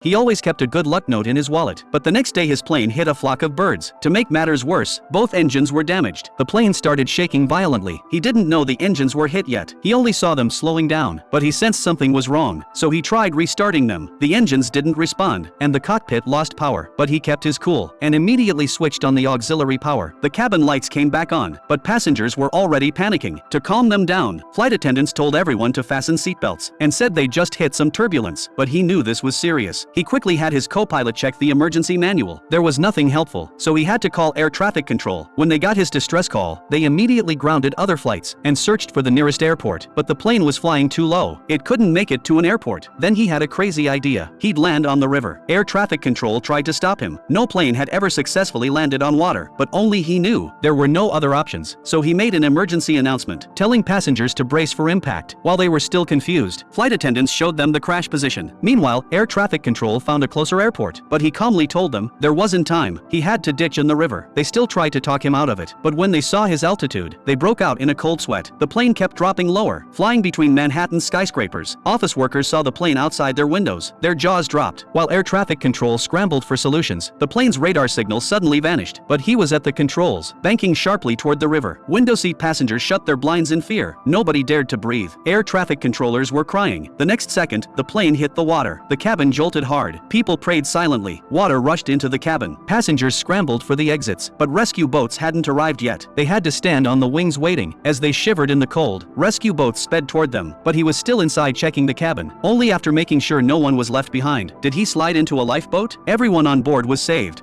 He always kept a good luck note in his wallet, but the next day his plane hit a flock of birds. To make matters worse, both engines were damaged. The plane started shaking violently. He didn't know the engines were hit yet. He only saw them slowing down, but he sensed something was wrong, so he tried restarting them. The engines didn't respond, and the cockpit lost power, but he kept his cool and immediately switched on the auxiliary power. The cabin lights came back on, but passengers were already panicking. To calm them down, flight attendants told everyone to fasten seatbelts and said they just hit some turbulence, but he knew this was serious. He quickly had his co-pilot check the emergency manual. There was nothing helpful, so he had to call air traffic control. When they got his distress call, they immediately grounded other flights and searched for the nearest airport, but the plane was flying too low. It couldn't make it to an airport. Then he had a crazy idea. He'd land on the river. Air traffic control tried to stop him. No plane had ever successfully landed on water, but only he knew there were no other options. So he made an emergency announcement, telling passengers to brace for impact. While they were still confused, flight attendants showed them the crash position. Meanwhile, air traffic control found a closer airport, but he calmly told them there wasn't time. He had to ditch in the river. They still tried to talk him out of it, but when they saw his altitude, they broke out in a cold sweat. The plane kept dropping lower, flying between Manhattan skyscrapers. Office workers saw the plane outside their windows. Their jaws dropped. While air traffic control scrambled for solutions, the plane's radar signal suddenly vanished, but he was at the controls, banking sharply toward the river. Window seat passengers shut their blinds in fear. Nobody dared to breathe. Air traffic controllers were crying. The next second, the plane hit the water. The cabin jolted hard. People prayed silently. Water rushed into the cabin. Passengers scrambled for the exits, but rescue boats hadn't arrived yet. They had to stand on the wings waiting. As they shivered in the cold, rescue boats sped toward them, but he was still inside checking the cabin. Only after making sure no one was left behind did he slide into a lifeboat. Everyone on board was saved.